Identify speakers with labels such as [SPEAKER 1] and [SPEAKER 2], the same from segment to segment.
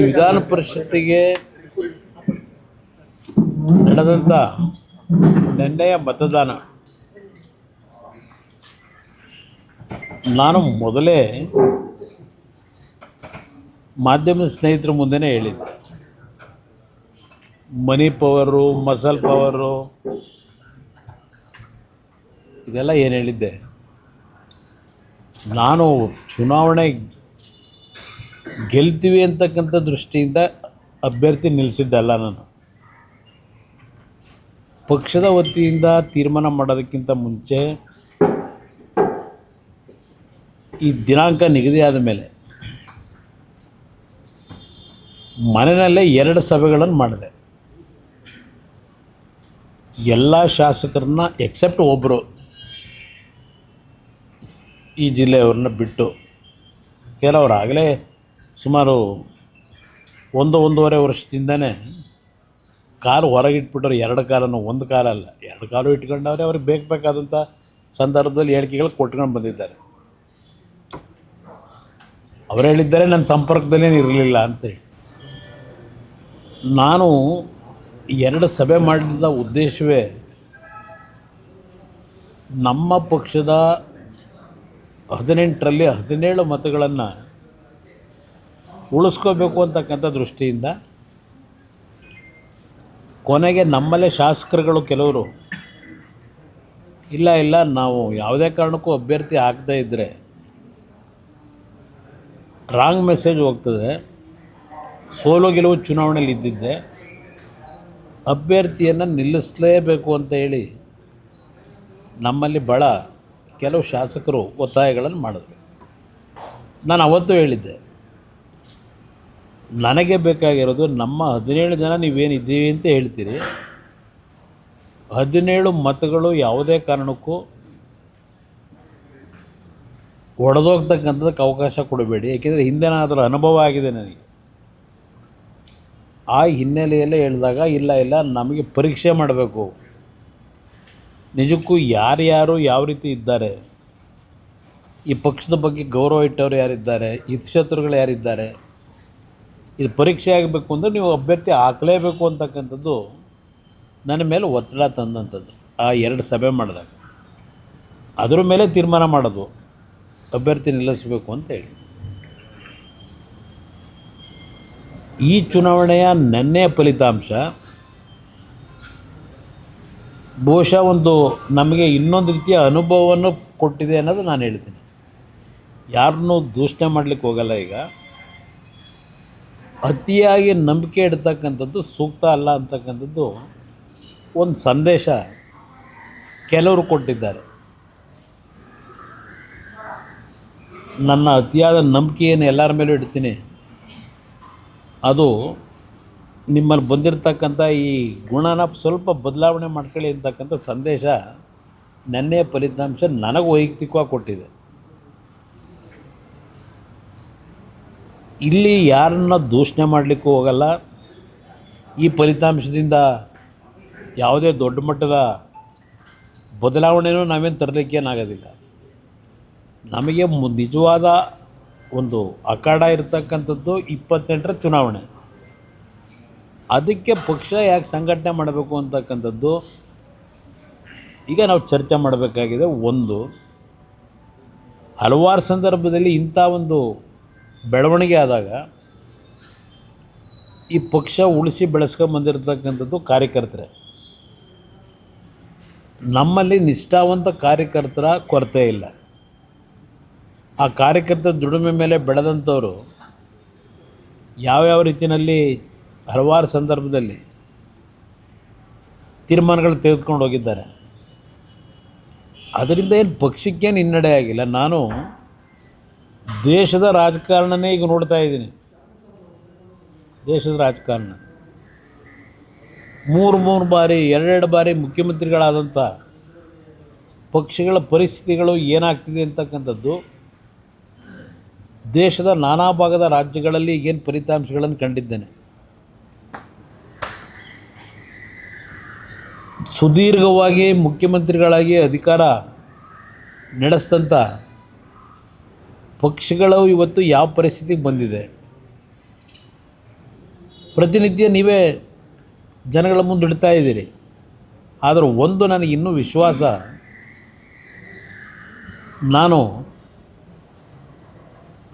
[SPEAKER 1] ವಿಧಾನ ಪರಿಷತ್ತಿಗೆ ನಡೆದಂಥ ನಿನ್ನೆಯ ಮತದಾನ ನಾನು ಮೊದಲೇ ಮಾಧ್ಯಮದ ಸ್ನೇಹಿತರ ಮುಂದೆನೇ ಹೇಳಿದ್ದೆ. ಮನಿ ಪವರು, ಮಸಲ್ ಪವರು ಇದೆಲ್ಲ ಏನು ಹೇಳಿದ್ದೆ. ನಾನು ಚುನಾವಣೆ ಗೆಲ್ತೀವಿ ಅಂತಕ್ಕಂಥ ದೃಷ್ಟಿಯಿಂದ ಅಭ್ಯರ್ಥಿ ನಿಲ್ಲಿಸಿದ್ದಲ್ಲ. ನಾನು ಪಕ್ಷದ ವತಿಯಿಂದ ತೀರ್ಮಾನ ಮಾಡೋದಕ್ಕಿಂತ ಮುಂಚೆ ಈ ದಿನಾಂಕ ನಿಗದಿಯಾದ ಮೇಲೆ ಮನೆಯಲ್ಲೇ 2 ಸಭೆಗಳನ್ನು ಮಾಡಿದೆ. ಎಲ್ಲ ಶಾಸಕರನ್ನ ಎಕ್ಸೆಪ್ಟ್ ಒಬ್ಬರು, ಈ ಜಿಲ್ಲೆಯವ್ರನ್ನ ಬಿಟ್ಟು ಕೆಲವರು ಆಗಲೇ ಸುಮಾರು 1-1.5 ವರ್ಷದಿಂದನೇ ಕಾಲು ಹೊರಗಿಟ್ಬಿಟ್ಟವ್ರು. 2 ಕಾಲನ್ನು, 1 ಕಾಲಲ್ಲ 2 ಕಾಲು ಇಟ್ಕೊಂಡವ್ರೆ. ಅವ್ರಿಗೆ ಬೇಕಾದಂಥ ಸಂದರ್ಭದಲ್ಲಿ ಹೇಳಿಕೆಗಳು ಕೊಟ್ಕೊಂಡು ಬಂದಿದ್ದಾರೆ. ಅವರು ಹೇಳಿದ್ದಾರೆ ನನ್ನ ಸಂಪರ್ಕದಲ್ಲೇನು ಇರಲಿಲ್ಲ ಅಂತೇಳಿ. ನಾನು 2 ಸಭೆ ಮಾಡಿದ ಉದ್ದೇಶವೇ ನಮ್ಮ ಪಕ್ಷದ 18ರಲ್ಲಿ 17 ಮತಗಳನ್ನು ಉಳಿಸ್ಕೋಬೇಕು ಅಂತಕ್ಕಂಥ ದೃಷ್ಟಿಯಿಂದ. ಕೊನೆಗೆ ನಮ್ಮಲ್ಲೇ ಶಾಸಕರುಗಳು ಕೆಲವರು ಇಲ್ಲ ನಾವು ಯಾವುದೇ ಕಾರಣಕ್ಕೂ ಅಭ್ಯರ್ಥಿ ಹಾಕದೇ ಇದ್ದರೆ ರಾಂಗ್ ಮೆಸೇಜ್ ಹೋಗ್ತದೆ, ಸೋಲು ಗೆಲುವು ಚುನಾವಣೆಯಲ್ಲಿ ಇದ್ದಿದ್ದೆ, ಅಭ್ಯರ್ಥಿಯನ್ನು ನಿಲ್ಲಿಸಲೇಬೇಕು ಅಂತ ಹೇಳಿ ನಮ್ಮಲ್ಲಿ ಭಾಳ ಕೆಲವು ಶಾಸಕರು ಒತ್ತಾಯಗಳನ್ನು ಮಾಡಿದ್ರು. ನಾನು ಅವತ್ತು ಹೇಳಿದ್ದೆ, ನನಗೆ ಬೇಕಾಗಿರೋದು ನಮ್ಮ 17 ಜನ ನೀವೇನಿದ್ದೀವಿ ಅಂತ ಹೇಳ್ತೀರಿ, 17 ಮತಗಳು ಯಾವುದೇ ಕಾರಣಕ್ಕೂ ಒಡೆದೋಗ್ತಕ್ಕಂಥದ್ದಕ್ಕೆ ಅವಕಾಶ ಕೊಡಬೇಡಿ. ಏಕೆಂದರೆ ಹಿಂದೆ ಅದರ ಅನುಭವ ಆಗಿದೆ ನನಗೆ. ಆ ಹಿನ್ನೆಲೆಯಲ್ಲೇ ಹೇಳಿದಾಗ ಇಲ್ಲ ನಮಗೆ ಪರೀಕ್ಷೆ ಮಾಡಬೇಕು, ನಿಜಕ್ಕೂ ಯಾರ್ಯಾರು ಯಾವ ರೀತಿ ಇದ್ದಾರೆ, ಈ ಪಕ್ಷದ ಬಗ್ಗೆ ಗೌರವ ಇಟ್ಟವರು ಯಾರಿದ್ದಾರೆ, ಹಿತಶತ್ರುಗಳು ಯಾರಿದ್ದಾರೆ, ಇದು ಪರೀಕ್ಷೆ ಆಗಬೇಕು ಅಂದರೆ ನೀವು ಅಭ್ಯರ್ಥಿ ಹಾಕಲೇಬೇಕು ಅಂತಕ್ಕಂಥದ್ದು ನನ್ನ ಮೇಲೆ ಒತ್ತಡ ತಂದಂಥದ್ದು. ಆ 2 ಸಭೆ ಮಾಡಿದಾಗ ಅದರ ಮೇಲೆ ತೀರ್ಮಾನ ಮಾಡೋದು ಅಭ್ಯರ್ಥಿ ನಿಲ್ಲಿಸಬೇಕು ಅಂತ ಹೇಳಿ. ಈ ಚುನಾವಣೆಯ ನೆನ್ನೆಯ ಫಲಿತಾಂಶ ಬಹುಶಃ ಒಂದು ನಮಗೆ ಇನ್ನೊಂದು ರೀತಿಯ ಅನುಭವವನ್ನು ಕೊಟ್ಟಿದೆ ಅನ್ನೋದು ನಾನು ಹೇಳ್ತೀನಿ. ಯಾರನ್ನೂ ದೂಷಣೆ ಮಾಡಲಿಕ್ಕೆ ಹೋಗಲ್ಲ. ಈಗ ಅತಿಯಾಗಿ ನಂಬಿಕೆ ಇಡ್ತಕ್ಕಂಥದ್ದು ಸೂಕ್ತ ಅಲ್ಲ ಅಂತಕ್ಕಂಥದ್ದು ಒಂದು ಸಂದೇಶ ಕೆಲವರು ಕೊಟ್ಟಿದ್ದಾರೆ. ನನ್ನ ಅತಿಯಾದ ನಂಬಿಕೆಯನ್ನು ಎಲ್ಲರ ಮೇಲೂ ಇಡ್ತೀನಿ, ಅದು ನಿಮ್ಮಲ್ಲಿ ಬಂದಿರತಕ್ಕಂಥ ಈ ಗುಣನ ಸ್ವಲ್ಪ ಬದಲಾವಣೆ ಮಾಡ್ಕೊಳ್ಳಿ ಅಂತಕ್ಕಂಥ ಸಂದೇಶ ನೆನ್ನೆಯ ಫಲಿತಾಂಶ ನನಗೆ ವೈಯಕ್ತಿಕವಾಗಿ ಕೊಟ್ಟಿದೆ. ಇಲ್ಲಿ ಯಾರನ್ನ ದೂಷಣೆ ಮಾಡಲಿಕ್ಕೂ ಹೋಗಲ್ಲ. ಈ ಫಲಿತಾಂಶದಿಂದ ಯಾವುದೇ ದೊಡ್ಡ ಮಟ್ಟದ ಬದಲಾವಣೆಯೂ ನಾವೇನು ತರಲಿಕ್ಕೇನಾಗೋದಿಲ್ಲ. ನಮಗೆ ನಿಜವಾದ ಒಂದು ಅಖಾಡ ಇರತಕ್ಕಂಥದ್ದು 28ರ ಚುನಾವಣೆ. ಅದಕ್ಕೆ ಪಕ್ಷ ಯಾಕೆ ಸಂಘಟನೆ ಮಾಡಬೇಕು ಅಂತಕ್ಕಂಥದ್ದು ಈಗ ನಾವು ಚರ್ಚೆ ಮಾಡಬೇಕಾಗಿದೆ. ಒಂದು, ಹಲವಾರು ಸಂದರ್ಭದಲ್ಲಿ ಇಂಥ ಒಂದು ಬೆಳವಣಿಗೆ ಆದಾಗ ಈ ಪಕ್ಷ ಉಳಿಸಿ ಬೆಳೆಸ್ಕೊಂಬಂದಿರತಕ್ಕಂಥದ್ದು ಕಾರ್ಯಕರ್ತರೇ. ನಮ್ಮಲ್ಲಿ ನಿಷ್ಠಾವಂತ ಕಾರ್ಯಕರ್ತರ ಕೊರತೆ ಇಲ್ಲ. ಆ ಕಾರ್ಯಕರ್ತರ ದುಡಿಮೆ ಮೇಲೆ ಬೆಳೆದಂಥವರು ಯಾವ್ಯಾವ ರೀತಿಯಲ್ಲಿ ಹಲವಾರು ಸಂದರ್ಭದಲ್ಲಿ ತೀರ್ಮಾನಗಳು ತೆಗೆದುಕೊಂಡು ಹೋಗಿದ್ದಾರೆ. ಅದರಿಂದ ಏನು ಪಕ್ಷಕ್ಕೇನು ಹಿನ್ನಡೆ ಆಗಿಲ್ಲ. ನಾನು ದೇಶದ ರಾಜಕಾರಣನೇ ಈಗ ನೋಡ್ತಾ ಇದ್ದೀನಿ. ದೇಶದ ರಾಜಕಾರಣ 3 ಬಾರಿ 2 ಬಾರಿ ಮುಖ್ಯಮಂತ್ರಿಗಳಾದಂಥ ಪಕ್ಷಗಳ ಪರಿಸ್ಥಿತಿಗಳು ಏನಾಗ್ತಿದೆ ಅಂತಕ್ಕಂಥದ್ದು ದೇಶದ ನಾನಾ ಭಾಗದ ರಾಜ್ಯಗಳಲ್ಲಿ ಈಗೇನು ಫಲಿತಾಂಶಗಳನ್ನು ಕಂಡಿದ್ದೇನೆ. ಸುದೀರ್ಘವಾಗಿ ಮುಖ್ಯಮಂತ್ರಿಗಳಾಗಿ ಅಧಿಕಾರ ನಡೆಸಿದಂಥ ಪಕ್ಷಗಳು ಇವತ್ತು ಯಾವ ಪರಿಸ್ಥಿತಿಗೆ ಬಂದಿದೆ, ಪ್ರತಿನಿತ್ಯ ನೀವೇ ಜನಗಳ ಮುಂದೆ ಇಡ್ತಾ ಇದ್ದೀರಿ. ಆದರೆ ಒಂದು ನನಗೆ ಇನ್ನೂ ವಿಶ್ವಾಸ, ನಾನು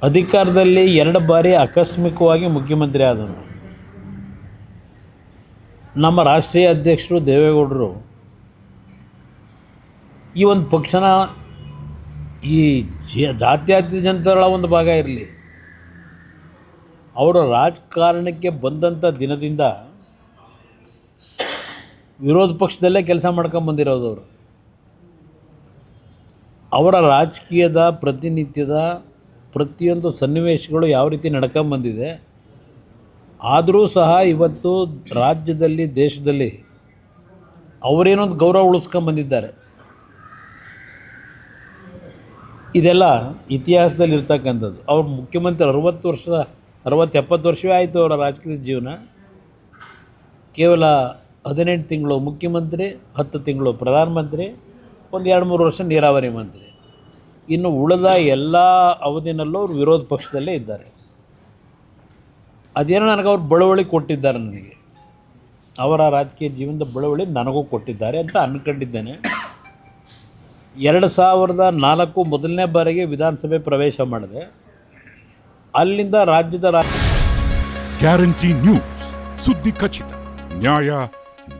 [SPEAKER 1] ಅಧಿಕಾರದಲ್ಲಿ 2 ಬಾರಿ ಆಕಸ್ಮಿಕವಾಗಿ ಮುಖ್ಯಮಂತ್ರಿ ಆದನು. ನಮ್ಮ ರಾಷ್ಟ್ರೀಯ ಅಧ್ಯಕ್ಷರು ದೇವೇಗೌಡರು ಈ ಒಂದು ಪಕ್ಷನ ಈ ಜಾತ್ಯತೀತ ಜನತೆಗಳ ಒಂದು ಭಾಗ ಇರಲಿ, ಅವರು ರಾಜಕಾರಣಕ್ಕೆ ಬಂದಂಥ ದಿನದಿಂದ ವಿರೋಧ ಪಕ್ಷದಲ್ಲೇ ಕೆಲಸ ಮಾಡ್ಕೊಂಬಂದಿರೋದು. ಅವರ ರಾಜಕೀಯದ ಪ್ರತಿನಿತ್ಯದ ಪ್ರತಿಯೊಂದು ಸನ್ನಿವೇಶಗಳು ಯಾವ ರೀತಿ ನಡ್ಕೊಂಬಂದಿದೆ, ಆದರೂ ಸಹ ಇವತ್ತು ರಾಜ್ಯದಲ್ಲಿ ದೇಶದಲ್ಲಿ ಅವರೇನೊಂದು ಗೌರವ ಉಳಿಸ್ಕೊಂಬಂದಿದ್ದಾರೆ. ಇದೆಲ್ಲ ಇತಿಹಾಸದಲ್ಲಿ ಇರ್ತಕ್ಕಂಥದ್ದು. ಅವ್ರು ಮುಖ್ಯಮಂತ್ರಿ 60-70 ವರ್ಷವೇ ಆಯಿತು ಅವರ ರಾಜಕೀಯ ಜೀವನ. ಕೇವಲ 18 ತಿಂಗಳು ಮುಖ್ಯಮಂತ್ರಿ, 10 ತಿಂಗಳು ಪ್ರಧಾನಮಂತ್ರಿ, ಒಂದು 2-3 ವರ್ಷ ನೀರಾವರಿ ಮಂತ್ರಿ. ಇನ್ನು ಉಳಿದ ಎಲ್ಲ ಅವಧಿನಲ್ಲೂ ಅವರು ವಿರೋಧ ಪಕ್ಷದಲ್ಲೇ ಇದ್ದಾರೆ. ಅದೇನೋ ನನಗೆ ಅವ್ರು ಬಳುವಳಿ ಕೊಟ್ಟಿದ್ದಾರೆ, ನನಗೆ ಅವರ ರಾಜಕೀಯ ಜೀವನದ ಬಳುವಳಿ ನನಗೂ ಕೊಟ್ಟಿದ್ದಾರೆ ಅಂತ ಅಂದ್ಕೊಂಡಿದ್ದೇನೆ. 2004 ಮೊದಲನೇ ಬಾರಿಗೆ ವಿಧಾನಸಭೆ ಪ್ರವೇಶ ಮಾಡಿದೆ. ಅಲ್ಲಿಂದ ರಾಜ್ಯದ
[SPEAKER 2] ಗ್ಯಾರಂಟಿ ನ್ಯೂಸ್, ಸುದ್ದಿ ಖಚಿತ, ನ್ಯಾಯ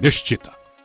[SPEAKER 2] ನಿಶ್ಚಿತ.